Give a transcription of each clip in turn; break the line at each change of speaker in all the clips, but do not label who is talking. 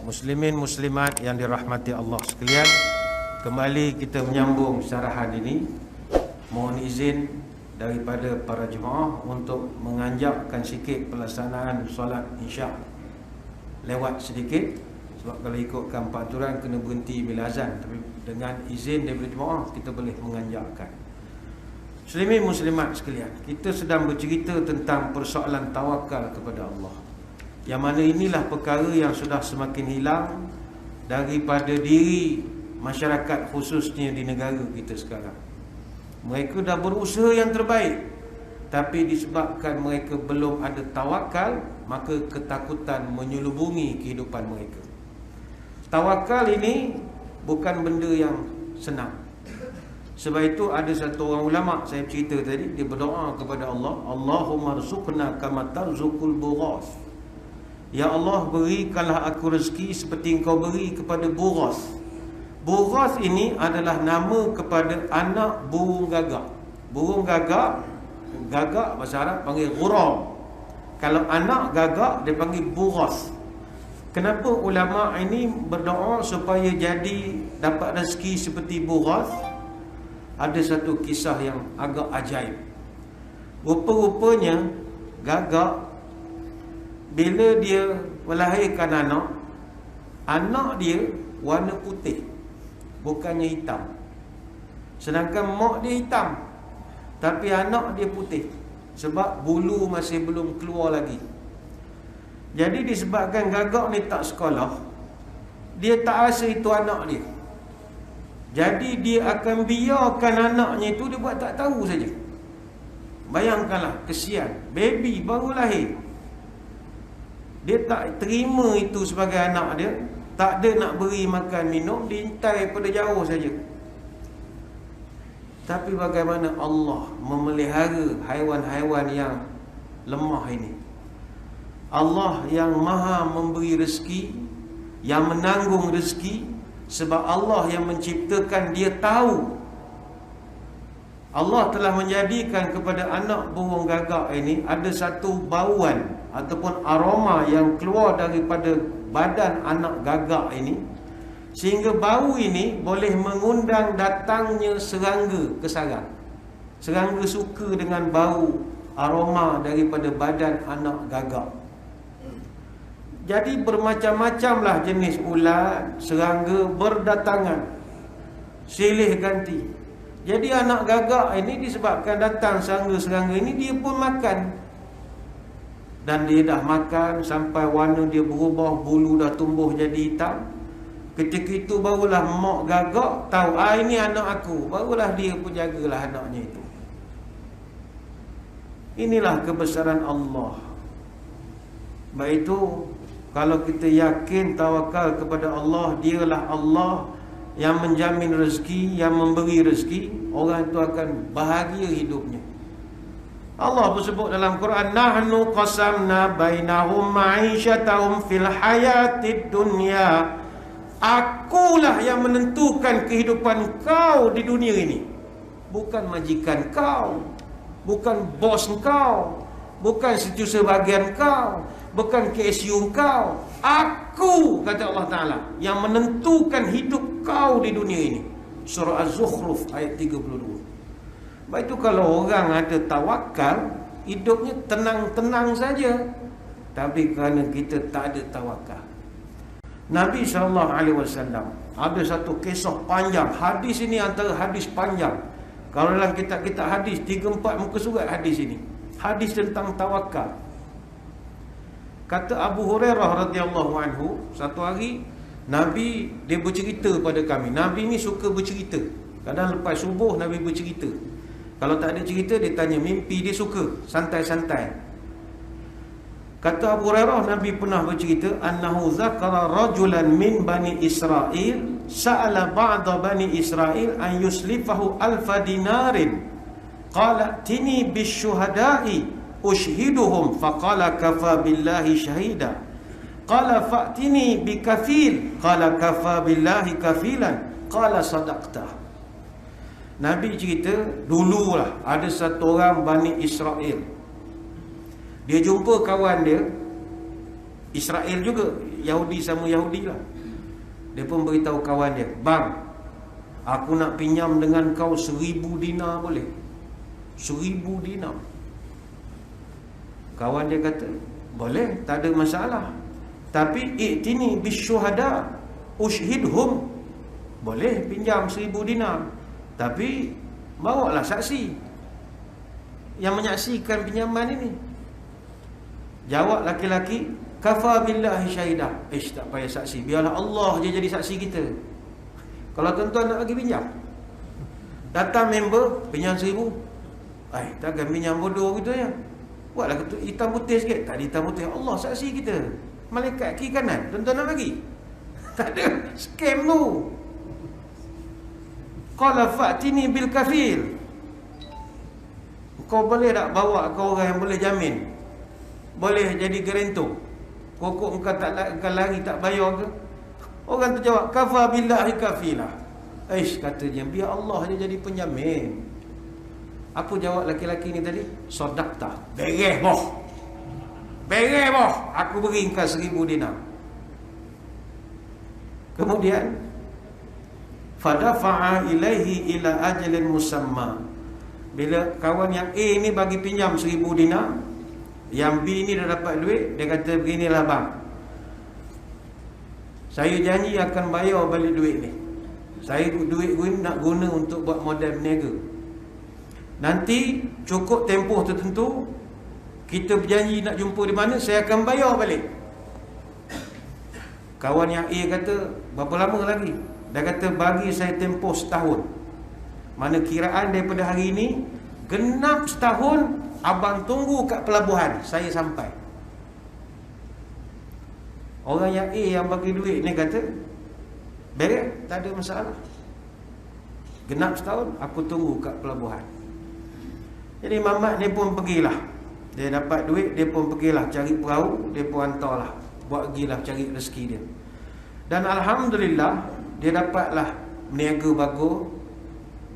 Muslimin muslimat yang dirahmati Allah sekalian, kembali kita menyambung syarahan ini. Mohon izin daripada para jemaah untuk menganjakkan sikit pelaksanaan solat Isyak lewat sedikit, sebab kalau ikutkan peraturan kena berhenti bila azan. Tapi dengan izin daripada jemaah kita boleh menganjakkan. Muslimin muslimat sekalian, kita sedang bercerita tentang persoalan tawakal kepada Allah, yang mana inilah perkara yang sudah semakin hilang daripada diri masyarakat, khususnya di negara kita sekarang. Mereka dah berusaha yang terbaik, tapi disebabkan mereka belum ada tawakal, maka ketakutan menyelubungi kehidupan mereka. Tawakal ini bukan benda yang senang. Sebab itu ada satu orang ulama, saya cerita tadi, dia berdoa kepada Allah, Allahumma rzuqna kama tarzuqul bughas. Ya Allah, berikanlah aku rezeki seperti engkau beri kepada bughas. Bughas ini adalah nama kepada anak burung gagak. Burung gagak, gagak bahasa Arab panggil ghurab. Kalau anak gagak dia panggil bughas. Kenapa ulama ini berdoa supaya jadi dapat rezeki seperti bughas? Ada satu kisah yang agak ajaib. Rupa-rupanya gagak bila dia melahirkan anak dia warna putih, bukannya hitam. Sedangkan mak dia hitam, tapi anak dia putih, sebab bulu masih belum keluar lagi. Jadi disebabkan gagak ni tak sekolah, dia tak rasa itu anak dia. Jadi dia akan biarkan anaknya itu dia buat tak tahu saja. Bayangkanlah, kesian, baby baru lahir, dia tak terima itu sebagai anak dia, tak ada nak beri makan minum, diintai pada jauh saja. Tapi bagaimana Allah memelihara haiwan-haiwan yang lemah ini. Allah yang maha memberi rezeki, yang menanggung rezeki. Sebab Allah yang menciptakan, dia tahu. Allah telah menjadikan kepada anak burung gagak ini ada satu bauan ataupun aroma yang keluar daripada badan anak gagak ini, sehingga bau ini boleh mengundang datangnya serangga ke sarang. Serangga suka dengan bau aroma daripada badan anak gagak. Jadi bermacam-macamlah jenis ulat, serangga berdatangan, silih ganti. Jadi anak gagak ini disebabkan datang serangga-serangga ini, dia pun makan. Dan dia dah makan sampai warna dia berubah, bulu dah tumbuh jadi hitam. Ketika itu barulah mak gagak tahu, ini anak aku. Barulah dia pun jagalah anaknya itu. Inilah kebesaran Allah. Baik itu, kalau kita yakin tawakal kepada Allah, dialah Allah yang menjamin rezeki, yang memberi rezeki, orang itu akan bahagia hidupnya. Allah bersebut dalam Quran, nahnu qasamna bainahum ma'isyatahum fil hayatid dunya. Akulah yang menentukan kehidupan kau di dunia ini. Bukan majikan kau, bukan bos kau, bukan setiausaha bahagian kau, bukan KSU kau. Aku, kata Allah Ta'ala, yang menentukan hidup kau di dunia ini. Surah Az-Zukhruf ayat 32. Baik itu, kalau orang ada tawakal, hidupnya tenang-tenang saja. Tapi kerana kita tak ada tawakal, Nabi SAW ada satu kisah panjang. Hadis ini antara hadis panjang. Kalau dalam kitab-kitab hadis, 3-4 muka surat hadis ini. Hadis tentang tawakal. Kata Abu Hurairah radhiyallahu anhu, satu hari Nabi dia bercerita pada kami. Nabi ni suka bercerita. Kadang lepas subuh Nabi bercerita. Kalau tak ada cerita, dia tanya mimpi, dia suka santai-santai. Kata Abu Hurairah, Nabi pernah bercerita, annahu zakara rajulan min bani Israel sa'ala ba'da bani Israel an yuslifahu alfa dinarin. Qala tini bisyuhada'i ushhiduhum, faqala kafa billahi syahida. Qala fa'tini bikafil, qala kafa billahi kafilan, qala sadaqta. Nabi cerita, dululah ada satu orang Bani Israel. Dia jumpa kawan dia Israel juga, Yahudi sama Yahudi lah. Dia pun beritahu kawan dia, bang, aku nak pinjam dengan kau 1000 dinar boleh? 1000 dinar. Kawan dia kata, boleh, tak ada masalah. Tapi i'tini bisyuhada ushhidhum. Boleh pinjam 1000 dinar, tapi bawalah saksi yang menyaksikan pinjaman ini. Jawab laki-laki, kafa billahi syahidah. Tak payah saksi, biarlah Allah je jadi saksi kita. Kalau tuan-tuan nak bagi pinjam, datang member pinjam 1000, takkan pinjam bodoh gitu ya. Buatlah hitam putih sikit. Tak ada hitam putih, Allah saksi kita. Malaikat kiri kanan, tuan-tuan nak bagi. Tak ada, scam tu. Qala fa'tini bil kafil. Kau boleh tak bawa kau orang yang boleh jamin? Boleh jadi garantor. Pokok engkau tak lari, tak bayar ke? Orang tu jawab, kafa billahi kafilah. Katanya, biar Allah dia jadi penjamin. Apa jawab laki-laki ni tadi? Sodakta. Beres boh. Beres boh. Aku beri engkau 1000 dinar. Kemudian fadafa'a ilaihi ila ajalin musamma. Bila kawan yang A ni bagi pinjam 1000 dinar, yang B ni dah dapat duit, dia kata beginilah bang, saya janji akan bayar balik duit ni. Saya duit ni nak guna untuk buat modal berniaga. Nanti cukup tempoh tertentu, kita berjanji nak jumpa di mana, saya akan bayar balik. Kawan yang A kata, berapa lama lagi? Dia kata, bagi saya tempoh setahun. Mana kiraan daripada hari ini, genap setahun, abang tunggu kat pelabuhan, saya sampai. Orang yang A yang bagi duit ni kata, beres, tak ada masalah. Genap setahun, aku tunggu kat pelabuhan. Jadi Mamat ni pun pergilah. Dia dapat duit, dia pun pergilah cari perahu, dia pun hantarlah, buat gilah cari rezeki dia. Dan Alhamdulillah, dia dapatlah berniaga bagus.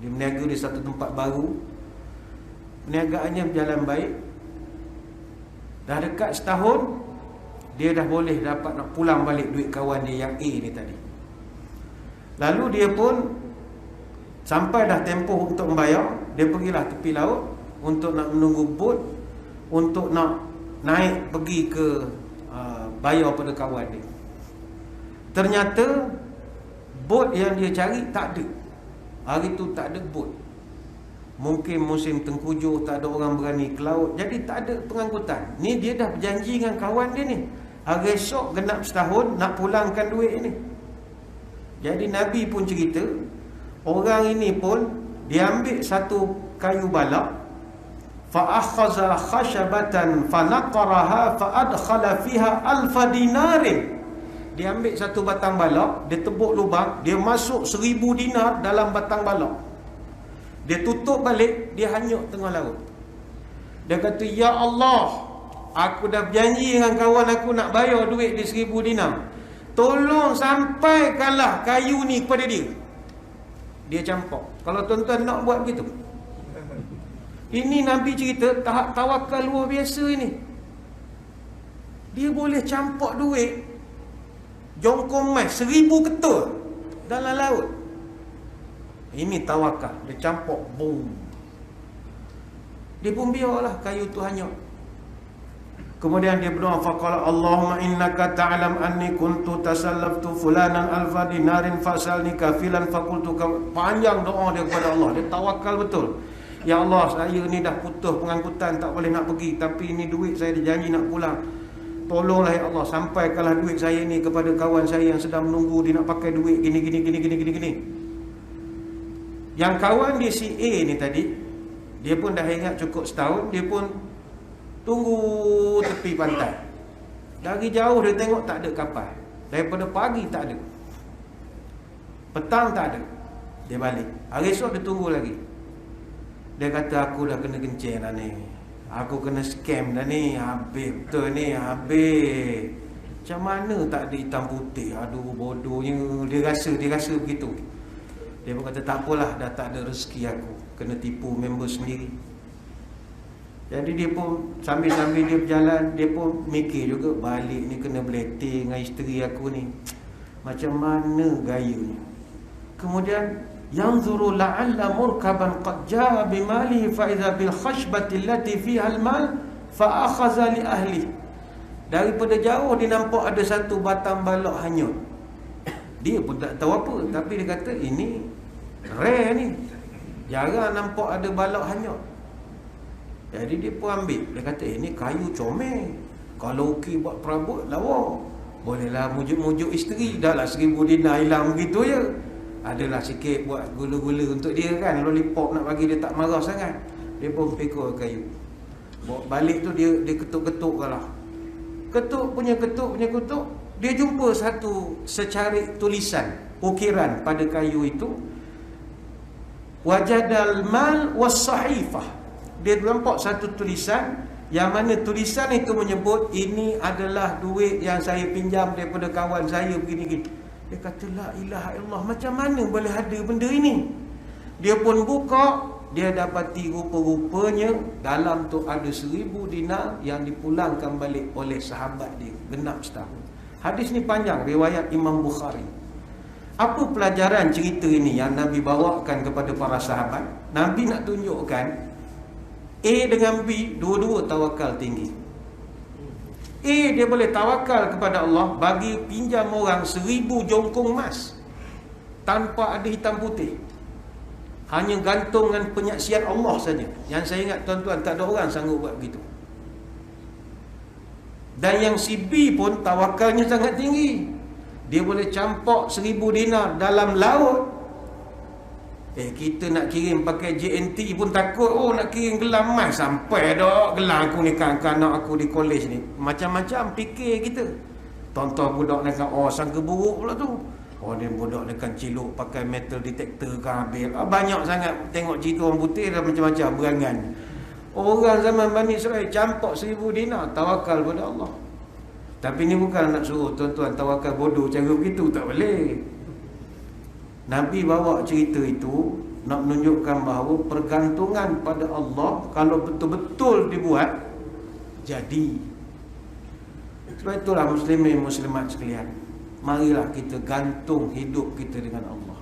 Dia berniaga di satu tempat baru. Perniagaannya berjalan baik. Dah dekat setahun, dia dah boleh dapat nak pulang balik duit kawan dia yang A ni tadi. Lalu dia pun sampai dah tempoh untuk membayar, dia pergilah tepi laut untuk nak menunggu bot, untuk nak naik pergi ke bayar pada kawan dia. Ternyata bot yang dia cari tak ada. Hari tu tak ada bot. Mungkin musim tengkujuh, tak ada orang berani ke laut, jadi tak ada pengangkutan. Ni dia dah berjanji dengan kawan dia ni, hari esok genap setahun nak pulangkan duit ni. Jadi Nabi pun cerita, orang ini pun dia ambil satu kayu balak, fa akhadha khashabatan fa naqaraha fa adkhala fiha 1000 dinarin. Dia ambil satu batang balak, dia tebuk lubang, dia masuk 1000 dinar dalam batang balak. Dia tutup balik, dia hanyut tengah laut. Dia kata, ya Allah, aku dah berjanji dengan kawan aku nak bayar duit di 1000 dinar. Tolong sampaikanlah kayu ni kepada dia. Dia campak. Kalau tuan-tuan nak buat begitu. Ini Nabi cerita tahap tawakal luar biasa ini. Dia boleh campak duit jongkong mai 1000 ketul dalam laut. Ini tawakal. Dia campak, boom. Dia pun biarlah kayu tu hanyut. Kemudian dia berdoa, faqala Allahumma innaka ta'lam anni kuntu tasallaftu fulanan 1000 dinarin fasalni kafilan faqultu. Panjang doa dia kepada Allah. Dia tawakal betul. Ya Allah, saya ni dah putus pengangkutan, tak boleh nak pergi, tapi ini duit saya dijanji nak pulang. Tolonglah ya Allah, sampaikanlah duit saya ni kepada kawan saya yang sedang menunggu, dia nak pakai duit gini. Yang kawan dia si A ni tadi, dia pun dah ingat cukup setahun, dia pun tunggu tepi pantai. Dari jauh dia tengok tak ada kapal. Daripada pagi tak ada, petang tak ada, dia balik. Hari esok dia tunggu lagi. Dia kata, aku dah kena kencing dah ni, aku kena scam dah ni, habis betul ni, habis. Macam mana tak ada hitam putih? Aduh, bodohnya. Dia rasa begitu. Dia pun kata, tak apalah, dah tak ada rezeki aku, kena tipu member sendiri. Jadi dia pun sambil-sambil dia berjalan, dia pun mikir juga, balik ni kena beleting dengan isteri aku ni, macam mana gayanya. Kemudian yanzuru la'alla murkaban qad jaa bimalihi fa idza bil khashbati allati fiha al mal fa akhadha li ahli. Daripada jauh dia nampak ada satu batang balok hanyut. Dia pun tak tahu apa, tapi dia kata ini rare ni, jarang nampak ada balok hanyut. Jadi dia pun ambil. Dia kata ini kayu comel, kalau okey buat perabot lawa, bolehlah mujuk-mujuk isteri. Dah lah 1000 dinar hilang begitu je. Adalah sikit buat gula-gula untuk dia kan, lollipop nak bagi dia tak marah sangat. Dia pun pikul kayu, bawa balik tu dia ketuk-ketuk lah. Ketuk punya ketuk, dia jumpa satu secarik tulisan, ukiran pada kayu itu. Wajadal mal was sahifah. Dia nampak satu tulisan, yang mana tulisan itu menyebut ini adalah duit yang saya pinjam daripada kawan saya begini-gini. Dia kata la ilaha illallah, macam mana boleh ada benda ini? Dia pun buka, dia dapati rupa-rupanya dalam tu ada 1000 dinar yang dipulangkan balik oleh sahabat dia, genap setahun. Hadis ni panjang, riwayat Imam Bukhari. Apa pelajaran cerita ini yang Nabi bawakan kepada para sahabat? Nabi nak tunjukkan A dengan B dua-dua tawakal tinggi. A dia boleh tawakal kepada Allah, bagi pinjam orang 1000 jongkong emas tanpa ada hitam putih, hanya gantung dengan penyaksian Allah saja. Yang saya ingat tuan-tuan, tak ada orang sanggup buat begitu. Dan yang si B pun tawakalnya sangat tinggi. Dia boleh campak 1000 dinar dalam laut. Kita nak kirim pakai JNT pun takut. Nak kirim gelang emas, sampai dah gelang aku ni kan anak aku di kolej ni. Macam-macam fikir kita. Tonton budak dengan sangka buruk pula tu. Dia budak dengan ciluk pakai metal detector kan habis. Banyak sangat tengok cerita orang putih dah macam-macam berangan. Orang zaman Bani Israel campak 1000 dinar, tawakal kepada Allah. Tapi ni bukan nak suruh tuan-tuan tawakal bodoh cara begitu, tak boleh. Nabi bawa cerita itu nak menunjukkan bahawa pergantungan pada Allah kalau betul-betul dibuat, jadi. Sebab itulah muslimin muslimat sekalian, marilah kita gantung hidup kita dengan Allah.